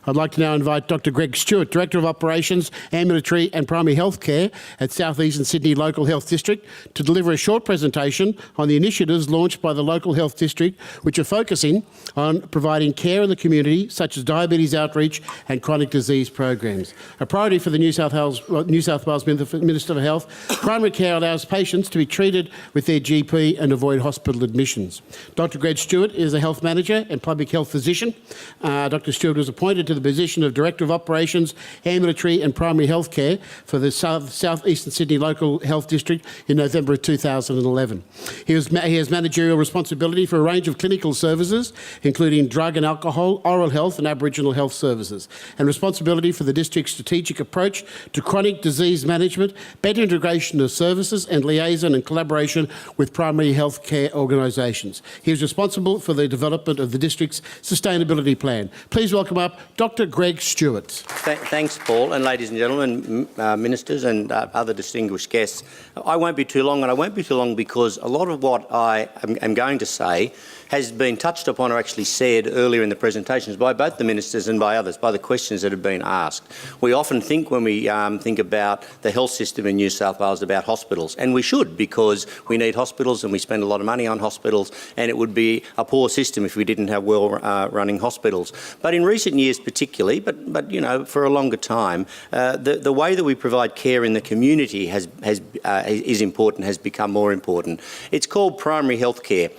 I'd like to now invite Dr Greg Stewart, Director of Operations, Ambulatory and Primary Health Care at South Eastern Sydney Local Health District, to deliver a short presentation on the initiatives launched by the Local Health District, which are focusing on providing care in the community, such as diabetes outreach and chronic disease programs. A priority for the New South Wales Minister for Health, primary care allows patients to be treated with their GP and avoid hospital admissions. Dr Greg Stewart is a health manager and public health physician. Dr Stewart was appointed to the position of Director of Operations, Ambulatory and Primary Health Care for the South Eastern Sydney Local Health District in November of 2011. He has managerial responsibility for a range of clinical services, including drug and alcohol, oral health and Aboriginal health services, and responsibility for the district's strategic approach to chronic disease management, better integration of services and liaison and collaboration with primary health care organisations. He is responsible for the development of the district's sustainability plan. Please welcome up Dr Greg Stewart. Thanks, Paul, and ladies and gentlemen, ministers and other distinguished guests. I won't be too long, and I won't be too long because a lot of what I am going to say has been touched upon or actually said earlier in the presentations by both the ministers and by others, by the questions that have been asked. We often think when we think about the health system in New South Wales about hospitals, and we should, because we need hospitals and we spend a lot of money on hospitals, and it would be a poor system if we didn't have well-running hospitals. But in recent years particularly, but you know, for a longer time, the way that we provide care in the community is important, has become more important. It's called primary health care.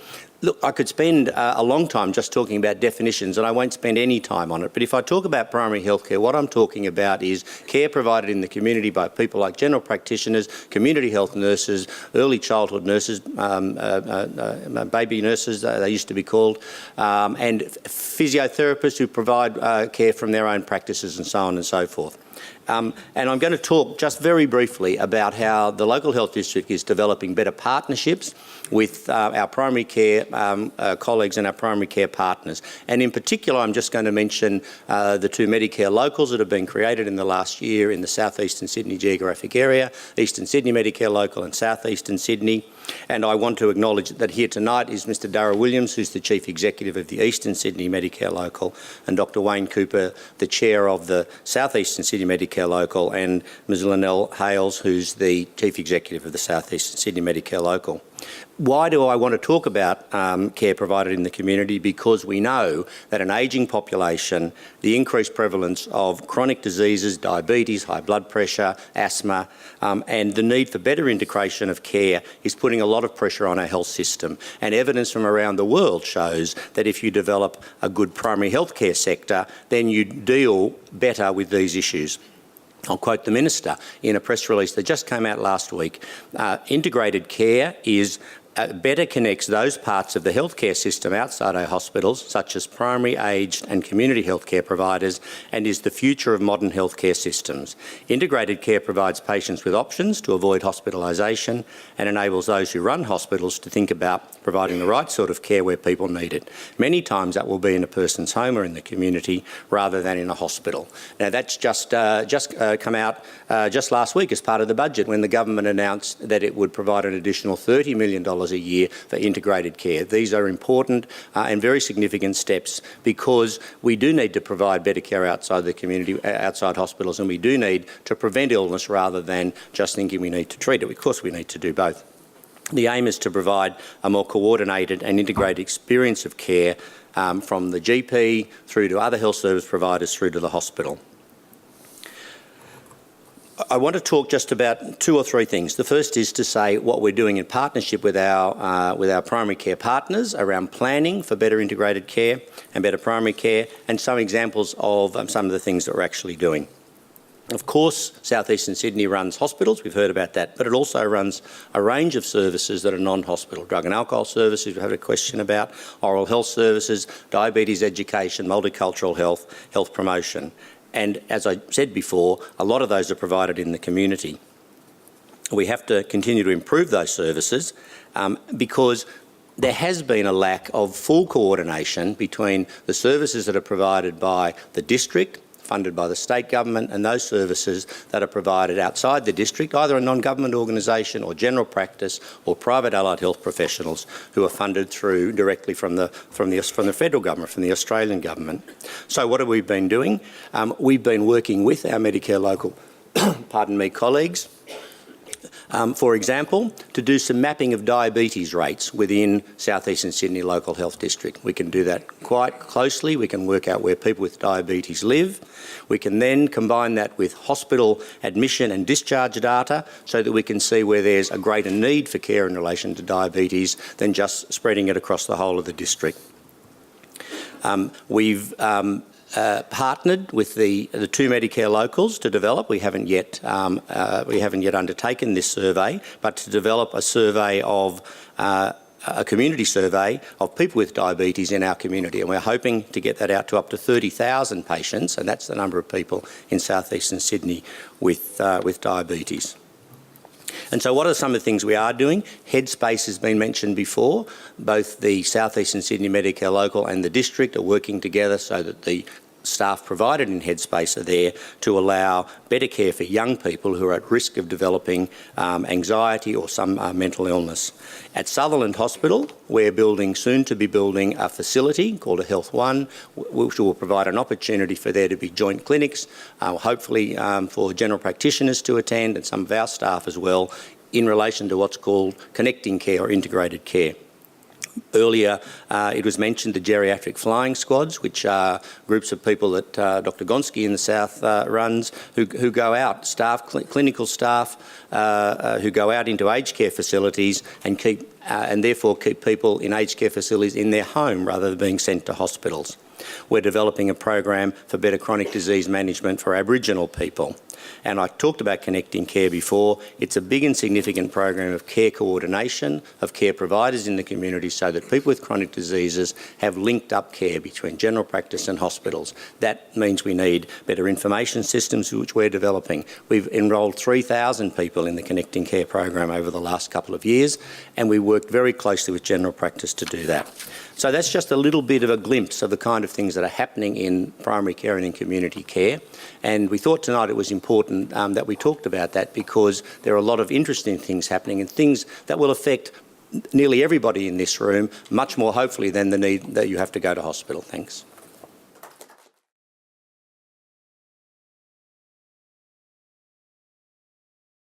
Look, I could spend a long time just talking about definitions, and I won't spend any time on it. But if I talk about primary health care, what I'm talking about is care provided in the community by people like general practitioners, community health nurses, early childhood nurses, baby nurses, they used to be called, and physiotherapists who provide care from their own practices and so on and so forth. And I'm going to talk just very briefly about how the Local Health District is developing better partnerships with our primary care colleagues and our primary care partners. And in particular, I'm just going to mention the two Medicare locals that have been created in the last year in the South Eastern Sydney geographic area, Eastern Sydney Medicare Local and South Eastern Sydney. And I want to acknowledge that here tonight is Mr Darragh Williams, who's the Chief Executive of the Eastern Sydney Medicare Local, and Dr Wayne Cooper, the Chair of the South Eastern Sydney Medicare Local, and Ms Lynelle Hales, who's the Chief Executive of the South Eastern Sydney Medicare Local. Why do I want to talk about care provided in the community? Because we know that an ageing population, the increased prevalence of chronic diseases, diabetes, high blood pressure, asthma, and the need for better integration of care is putting a lot of pressure on our health system. And evidence from around the world shows that if you develop a good primary health care sector, then you deal better with these issues. I'll quote the Minister in a press release that just came out last week. Integrated care is better connects those parts of the healthcare system outside our hospitals, such as primary, aged and community healthcare providers, and is the future of modern healthcare systems. Integrated care provides patients with options to avoid hospitalisation and enables those who run hospitals to think about providing the right sort of care where people need it. Many times that will be in a person's home or in the community rather than in a hospital. Now that's just come out just last week as part of the budget, when the government announced that it would provide an additional $30 million a year for integrated care. These are important and very significant steps, because we do need to provide better care outside the community, outside hospitals, and we do need to prevent illness rather than just thinking we need to treat it. Of course, we need to do both. The aim is to provide a more coordinated and integrated experience of care from the GP through to other health service providers through to the hospital. I want to talk just about two or three things. The first is to say what we're doing in partnership with our primary care partners around planning for better integrated care and better primary care, and some examples of some of the things that we're actually doing. Of course, South Eastern Sydney runs hospitals, we've heard about that, but it also runs a range of services that are non-hospital. Drug and alcohol services, we've had a question about, oral health services, diabetes education, multicultural health, health promotion. And as I said before, a lot of those are provided in the community. We have to continue to improve those services because there has been a lack of full coordination between the services that are provided by the district, funded by the state government, and those services that are provided outside the district, either a non-government organisation or general practice or private allied health professionals who are funded through directly from the federal government, from the Australian government. So what have we been doing? We've been working with our Medicare local colleagues, for example, to do some mapping of diabetes rates within South Eastern Sydney Local Health District. We can do that quite closely. We can work out where people with diabetes live. We can then combine that with hospital admission and discharge data so that we can see where there's a greater need for care in relation to diabetes than just spreading it across the whole of the district. We've partnered with the two Medicare locals to develop. We haven't yet undertaken this survey, but to develop a survey of a community survey of people with diabetes in our community, and we're hoping to get that out to up to 30,000 patients, and that's the number of people in South Eastern Sydney with diabetes. And so what are some of the things we are doing? Headspace has been mentioned before. Both the South Eastern Sydney Medicare Local and the district are working together so that the staff provided in Headspace are there to allow better care for young people who are at risk of developing anxiety or some mental illness. At Sutherland Hospital, we're soon to be building a facility called a Health One, which will provide an opportunity for there to be joint clinics, hopefully for general practitioners to attend and some of our staff as well, in relation to what's called connecting care or integrated care. Earlier, it was mentioned the geriatric flying squads, which are groups of people that Dr. Gonski in the South runs, who go out, clinical staff, who go out into aged care facilities and therefore keep people in aged care facilities in their home rather than being sent to hospitals. We're developing a program for better chronic disease management for Aboriginal people. And I talked about connecting care before. It's a big and significant program of care coordination, of care providers in the community so that people with chronic diseases have linked up care between general practice and hospitals. That means we need better information systems, which we're developing. We've enrolled 3,000 people in the Connecting Care program over the last couple of years, and we worked very closely with general practice to do that. So that's just a little bit of a glimpse of the kind of things that are happening in primary care and in community care. And we thought tonight it was important that we talked about that because there are a lot of interesting things happening and things that will affect nearly everybody in this room, much more hopefully than the need that you have to go to hospital. Thanks.